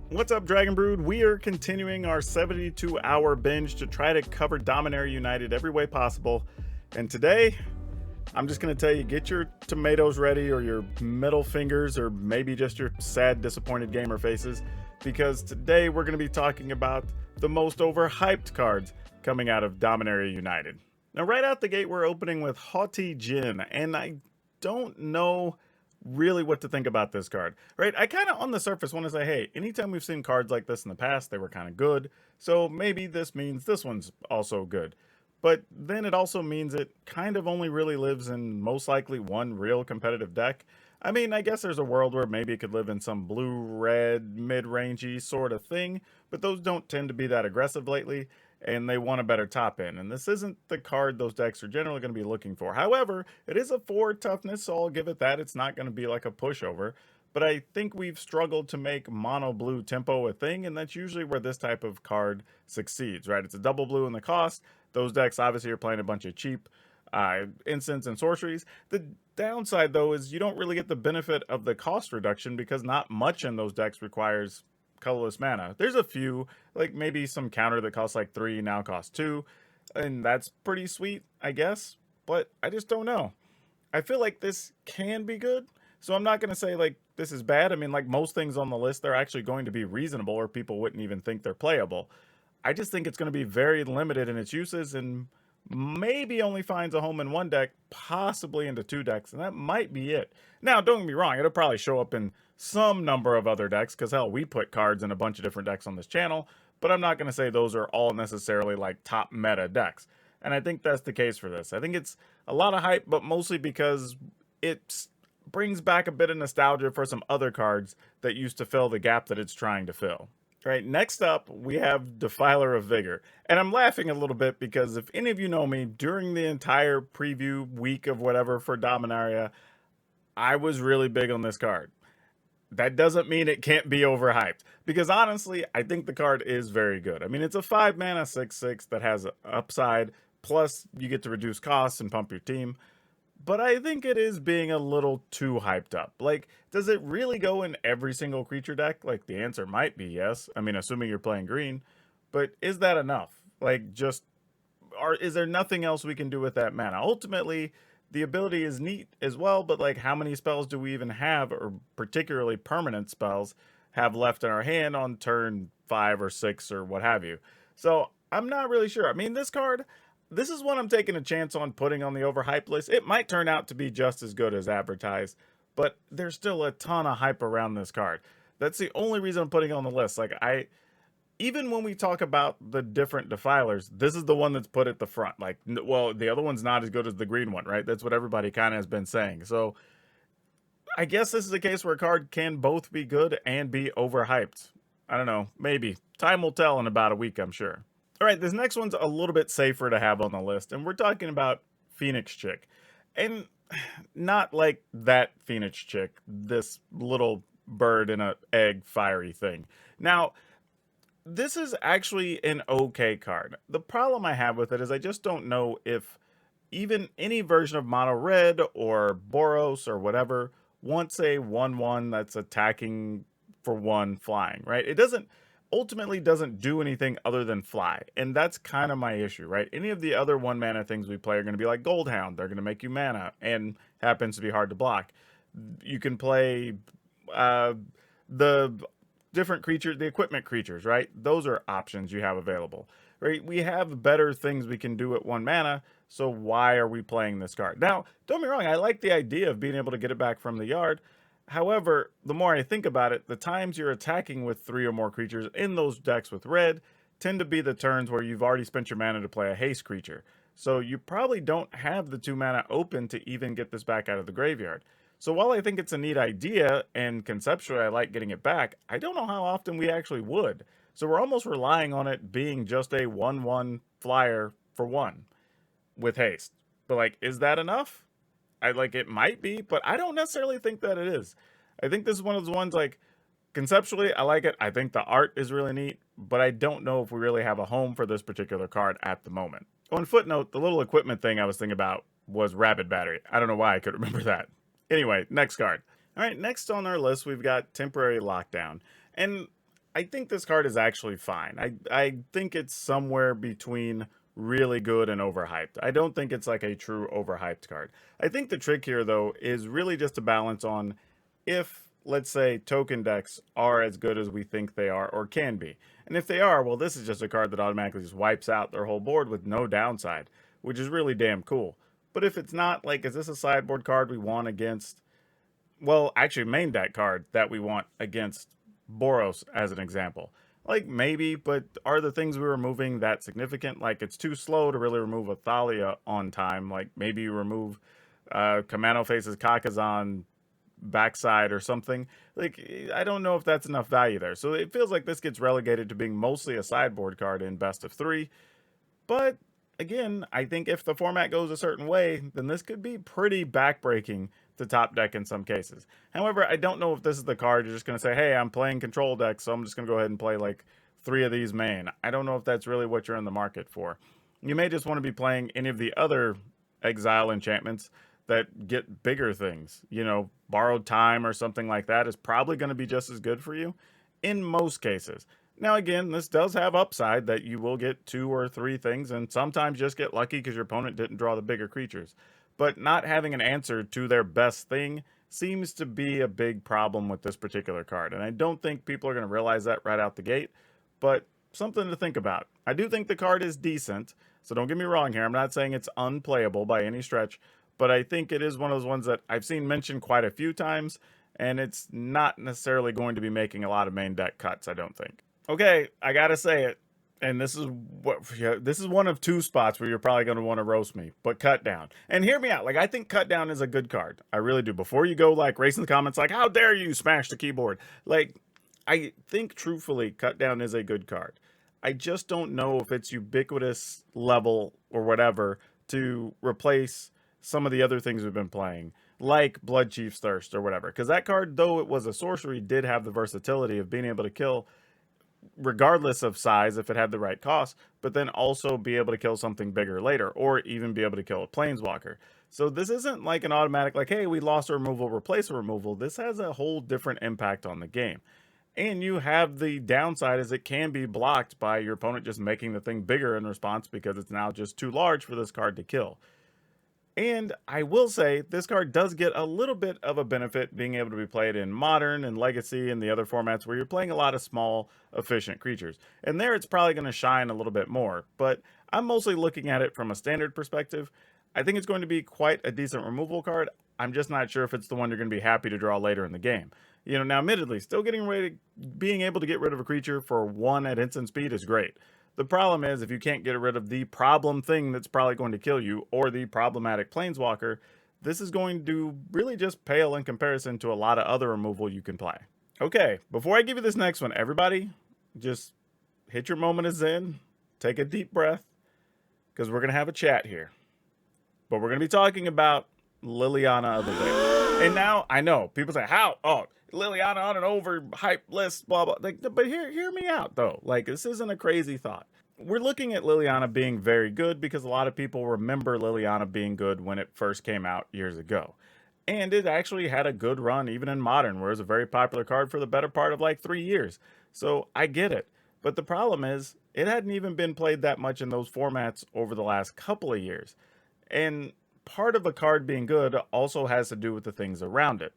What's up, Dragon Brood? We are continuing our 72-hour binge to try to cover Dominaria United every way possible. And today, I'm just going to tell you, get your tomatoes ready or your middle fingers or maybe just your sad, disappointed gamer faces, because today we're going to be talking about the most overhyped cards coming out of Dominaria United. Now, right out the gate, we're opening with Haughty Gym, and I don't know really what to think about this card, right? I kind of on the surface want to say, hey, anytime we've seen cards like this in the past, they were kind of good, so maybe this means this one's also good. But then it also means it kind of only really lives in most likely one real competitive deck. I mean, I guess there's a world where maybe it could live in some blue-red, mid-rangey sort of thing, but those don't tend to be that aggressive lately, and they want a better top end. And this isn't the card those decks are generally going to be looking for. However, it is a 4 toughness, so I'll give it that. It's not going to be like a pushover. But I think we've struggled to make mono blue tempo a thing, and that's usually where this type of card succeeds, right? It's a double blue in the cost. Those decks obviously are playing a bunch of cheap instants and sorceries. The downside, though, is you don't really get the benefit of the cost reduction because not much in those decks requires colorless mana. There's a few, like maybe some counter that costs like 3 now costs 2, and that's pretty sweet, I guess, but I just don't know. I feel like this can be good, so I'm not going to say like this is bad. I mean, like most things on the list, they're actually going to be reasonable or people wouldn't even think they're playable. I just think it's going to be very limited in its uses and maybe only finds a home in one deck, possibly into 2 decks, and that might be it. Now, don't get me wrong, it'll probably show up in some number of other decks, because hell, we put cards in a bunch of different decks on this channel, but I'm not going to say those are all necessarily like top meta decks. And I think that's the case for this. I think it's a lot of hype, but mostly because it brings back a bit of nostalgia for some other cards that used to fill the gap that it's trying to fill. All right, next up, we have Defiler of Vigor. And I'm laughing a little bit because if any of you know me, during the entire preview week of whatever for Dominaria, I was really big on this card. That doesn't mean it can't be overhyped, because honestly, I think the card is very good. I mean, it's a 5 mana 6/6 that has an upside, plus you get to reduce costs and pump your team. But I think it is being a little too hyped up. Like, does it really go in every single creature deck? Like, the answer might be yes. I mean, assuming you're playing green. But is that enough? Like, just, or is there nothing else we can do with that mana? Ultimately, the ability is neat as well, but like, how many spells do we even have, or particularly permanent spells, have left in our hand on turn 5 or 6 or what have you? So, I'm not really sure. I mean, this is one I'm taking a chance on putting on the overhyped list. It might turn out to be just as good as advertised, but there's still a ton of hype around this card. That's the only reason I'm putting it on the list. Like, even when we talk about the different defilers, this is the one that's put at the front. Like, well, the other one's not as good as the green one, right? That's what everybody kind of has been saying. So I guess this is a case where a card can both be good and be overhyped. I don't know, maybe. Time will tell in about a week, I'm sure. All right, this next one's a little bit safer to have on the list, and we're talking about Phoenix Chick. And not like that Phoenix Chick, this little bird in a egg fiery thing. Now, this is actually an okay card. The problem I have with it is I just don't know if even any version of mono red or Boros or whatever wants a 1/1 that's attacking for 1 flying, right? It doesn't ultimately doesn't do anything other than fly, and that's kind of my issue, right? Any of the other 1 mana things we play are going to be like Gold Hound. They're going to make you mana and happens to be hard to block. You can play the different creatures, the equipment creatures, right? Those are options you have available, right? We have better things we can do at 1 mana, so why are we playing this card? Now, don't be wrong, I like the idea of being able to get it back from the yard. However, the more I think about it, the times you're attacking with 3 or more creatures in those decks with red tend to be the turns where you've already spent your mana to play a haste creature. So you probably don't have the 2 mana open to even get this back out of the graveyard. So while I think it's a neat idea, and conceptually I like getting it back, I don't know how often we actually would. So we're almost relying on it being just a 1/1 flyer for 1 with haste. But like, is that enough? It might be, but I don't necessarily think that it is. I think this is one of those ones, like, conceptually, I like it. I think the art is really neat, but I don't know if we really have a home for this particular card at the moment. On footnote, the little equipment thing I was thinking about was Rapid Battery. I don't know why I could remember that. Anyway, next card. All right, next on our list, we've got Temporary Lockdown. And I think this card is actually fine. I think it's somewhere between really good and overhyped. I don't think it's like a true overhyped card. I think the trick here, though, is really just to balance on if, let's say, token decks are as good as we think they are or can be. And if they are, well, this is just a card that automatically just wipes out their whole board with no downside, which is really damn cool. But if it's not, like, is this a sideboard card we want against, well, actually, main deck card that we want against Boros, as an example? Like, maybe, but are the things we're removing that significant? Like, it's too slow to really remove a Thalia on time. Like, maybe you remove Kamano Faces Kakazan backside or something. Like, I don't know if that's enough value there. So it feels like this gets relegated to being mostly a sideboard card in best of three. But again, I think if the format goes a certain way, then this could be pretty backbreaking to top deck in some cases. However, I don't know if this is the card you're just going to say, hey, I'm playing control deck, so I'm just going to go ahead and play like 3 of these main. I don't know if that's really what you're in the market for. You may just want to be playing any of the other exile enchantments that get bigger things. You know, borrowed time or something like that is probably going to be just as good for you in most cases. Now, again, this does have upside that you will get 2 or 3 things and sometimes just get lucky because your opponent didn't draw the bigger creatures. But not having an answer to their best thing seems to be a big problem with this particular card. And I don't think people are going to realize that right out the gate, but something to think about. I do think the card is decent, so don't get me wrong here. I'm not saying it's unplayable by any stretch, but I think it is one of those ones that I've seen mentioned quite a few times, and it's not necessarily going to be making a lot of main deck cuts, I don't think. Okay, I gotta say it, and this is one of 2 spots where you're probably going to want to roast me, but Cut Down. And hear me out. Like, I think Cut Down is a good card. I really do. Before you go like racing the comments like, how dare you smash the keyboard? Like, I think truthfully Cut Down is a good card. I just don't know if it's ubiquitous level or whatever to replace some of the other things we've been playing, like Blood Chief's Thirst or whatever. Because that card, though it was a sorcery, did have the versatility of being able to kill regardless of size if it had the right cost, but then also be able to kill something bigger later, or even be able to kill a planeswalker. So this isn't like an automatic, like, hey, we lost a removal, replace a removal. This has a whole different impact on the game. And you have the downside is it can be blocked by your opponent just making the thing bigger in response because it's now just too large for this card to kill. And I will say, this card does get a little bit of a benefit being able to be played in Modern and Legacy and the other formats where you're playing a lot of small, efficient creatures. And there it's probably going to shine a little bit more. But I'm mostly looking at it from a Standard perspective. I think it's going to be quite a decent removal card. I'm just not sure if it's the one you're going to be happy to draw later in the game. You know, now admittedly, still being able to get rid of a creature for 1 at instant speed is great. The problem is if you can't get rid of the problem thing that's probably going to kill you or the problematic planeswalker, this is going to really just pale in comparison to a lot of other removal you can play. Okay, before I give you this next one, everybody just hit your moment of zen, take a deep breath, because we're going to have a chat here. But we're going to be talking about Liliana of the day. And now, I know, people say, how? Oh, Liliana on an overhyped list, blah, blah. Like, but hear me out, though. Like, this isn't a crazy thought. We're looking at Liliana being very good because a lot of people remember Liliana being good when it first came out years ago. And it actually had a good run even in Modern, where it was a very popular card for the better part of like 3 years. So I get it. But the problem is, it hadn't even been played that much in those formats over the last couple of years. And part of a card being good also has to do with the things around it.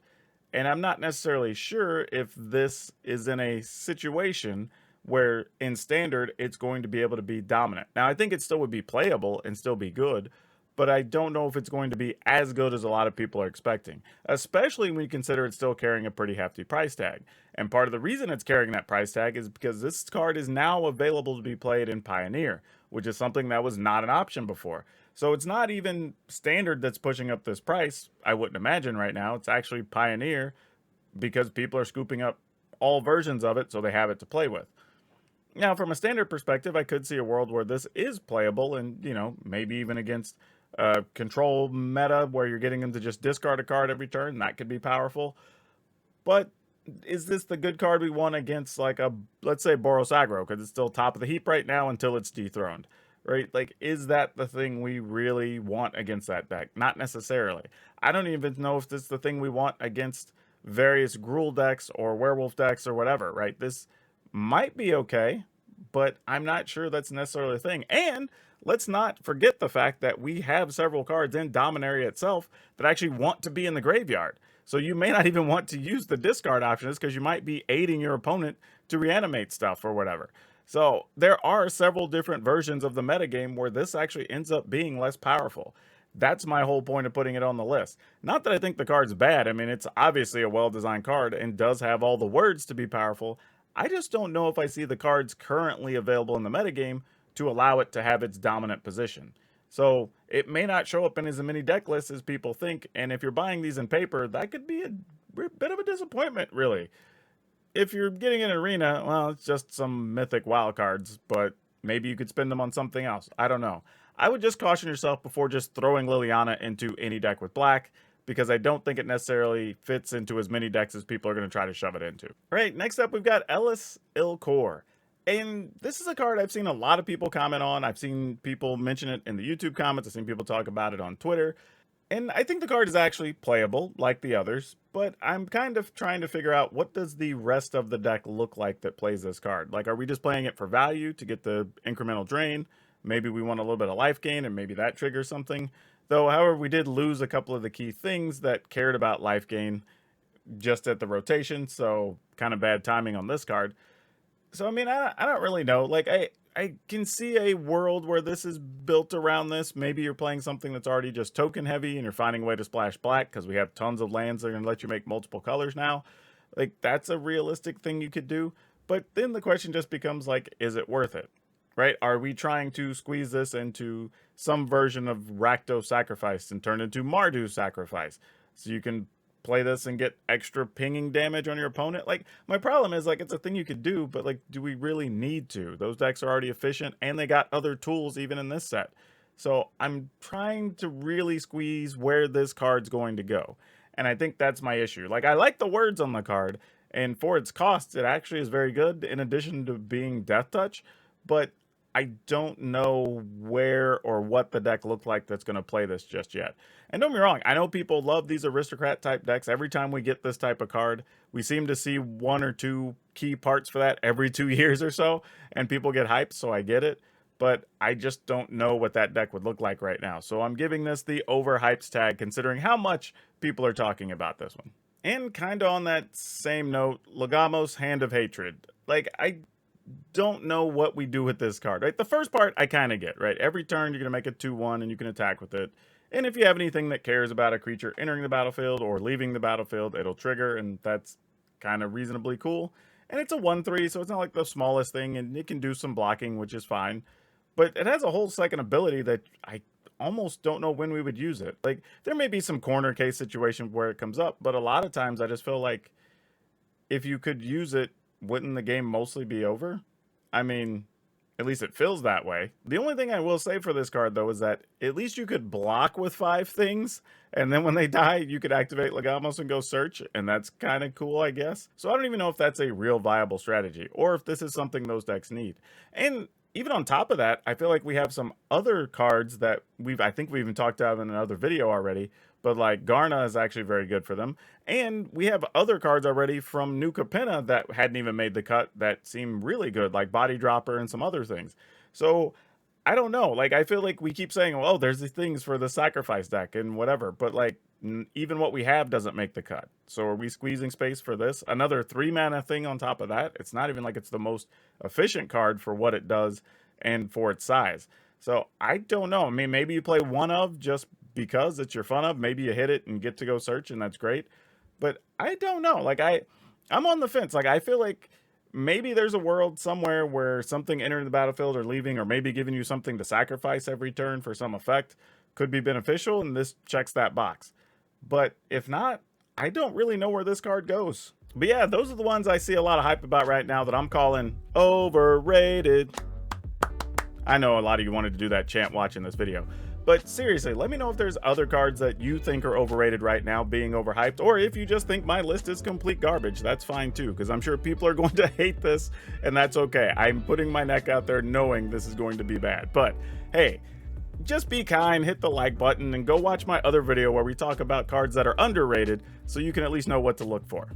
And I'm not necessarily sure if this is in a situation where in Standard it's going to be able to be dominant. Now, I think it still would be playable and still be good, but I don't know if it's going to be as good as a lot of people are expecting, especially when you consider it's still carrying a pretty hefty price tag. And part of the reason it's carrying that price tag is because this card is now available to be played in Pioneer, which is something that was not an option before. So it's not even Standard that's pushing up this price, I wouldn't imagine right now. It's actually Pioneer because people are scooping up all versions of it so they have it to play with. Now, from a Standard perspective, I could see a world where this is playable and, you know, maybe even against control meta where you're getting them to just discard a card every turn. That could be powerful. But is this the good card we want against, like, let's say Boros aggro, because it's still top of the heap right now until it's dethroned? Right? Like, is that the thing we really want against that deck? Not necessarily. I don't even know if this is the thing we want against various Gruul decks or Werewolf decks or whatever, right? This might be okay, but I'm not sure that's necessarily a thing. And let's not forget the fact that we have several cards in Dominaria itself that actually want to be in the graveyard. So you may not even want to use the discard options because you might be aiding your opponent to reanimate stuff or whatever. So there are several different versions of the metagame where this actually ends up being less powerful. That's my whole point of putting it on the list. Not that I think the card's bad. I mean, it's obviously a well-designed card and does have all the words to be powerful. I just don't know if I see the cards currently available in the metagame to allow it to have its dominant position. So it may not show up in as many deck lists as people think, and if you're buying these in paper, that could be a bit of a disappointment, really. If you're getting an arena, well, it's just some mythic wild cards, but maybe you could spend them on something else. I don't know. I would just caution yourself before just throwing Liliana into any deck with black, because I don't think it necessarily fits into as many decks as people are going to try to shove it into. All right, next up we've got Ellis Ilkor. And this is a card I've seen a lot of people comment on. I've seen people mention it in the YouTube comments. I've seen people talk about it on Twitter. And I think the card is actually playable, like the others, but I'm kind of trying to figure out what does the rest of the deck look like that plays this card? Like, are we just playing it for value to get the incremental drain? Maybe we want a little bit of life gain, and maybe that triggers something. Though, however, we did lose a couple of the key things that cared about life gain just at the rotation, so kind of bad timing on this card. So, I mean, I don't really know. Like, I can see a world where this is built around this. Maybe you're playing something that's already just token heavy and you're finding a way to splash black because we have tons of lands that are going to let you make multiple colors now. Like, that's a realistic thing you could do. But then the question just becomes, like, is it worth it? Right? Are we trying to squeeze this into some version of Rakdos Sacrifice and turn it into Mardu Sacrifice? So you can play this and get extra pinging damage on your opponent. Like, my problem is, like, it's a thing you could do, but, like, do we really need to? Those decks are already efficient and they got other tools even in this set. So I'm trying to really squeeze where this card's going to go. And I think that's my issue. Like, I like the words on the card, and for its cost, it actually is very good in addition to being Death Touch, but I don't know where or what the deck looked like that's going to play this just yet. And don't get me wrong, I know people love these aristocrat type decks. Every time we get this type of card, we seem to see one or two key parts for that every 2 years or so, and people get hyped, so I get it. But I just don't know what that deck would look like right now. So I'm giving this the overhyped tag, considering how much people are talking about this one. And kind of on that same note, Legamos, Hand of Hatred. Like, I don't know what we do with this card, right? The first part I kind of get, right? Every turn you're going to make it 2/1 and you can attack with it. And if you have anything that cares about a creature entering the battlefield or leaving the battlefield, it'll trigger, and that's kind of reasonably cool. And it's a 1/3, so it's not like the smallest thing, and it can do some blocking, which is fine. But it has a whole second ability that I almost don't know when we would use it. Like, there may be some corner case situation where it comes up, but a lot of times I just feel like if you could use it, wouldn't the game mostly be over? I mean, at least it feels that way. The only thing I will say for this card, though, is that at least you could block with 5 things, and then when they die, you could activate Legamos and go search, and that's kind of cool, I guess. So I don't even know if that's a real viable strategy, or if this is something those decks need. And even on top of that, I feel like we have some other cards that I think we even talked about in another video already, but like Garna is actually very good for them. And we have other cards already from New Capenna that hadn't even made the cut that seem really good, like Body Dropper and some other things. So I don't know. Like, I feel like we keep saying, oh, there's these things for the sacrifice deck and whatever, but like even what we have doesn't make the cut. So are we squeezing space for this? Another 3-mana thing on top of that. It's not even like it's the most efficient card for what it does and for its size. So I don't know. I mean, maybe you play one of just because it's your fun of. Maybe you hit it and get to go search, and that's great. But I don't know. Like, I'm on the fence. Like, I feel like maybe there's a world somewhere where something entering the battlefield or leaving, or maybe giving you something to sacrifice every turn for some effect could be beneficial, and this checks that box. But if not, I don't really know where this card goes. But yeah, those are the ones I see a lot of hype about right now that I'm calling overrated. I know a lot of you wanted to do that chant watching this video. But seriously, let me know if there's other cards that you think are overrated right now, being overhyped, or if you just think my list is complete garbage. That's fine too, because I'm sure people are going to hate this, and that's okay. I'm putting my neck out there knowing this is going to be bad. But hey, just be kind, hit the like button, and go watch my other video where we talk about cards that are underrated so you can at least know what to look for.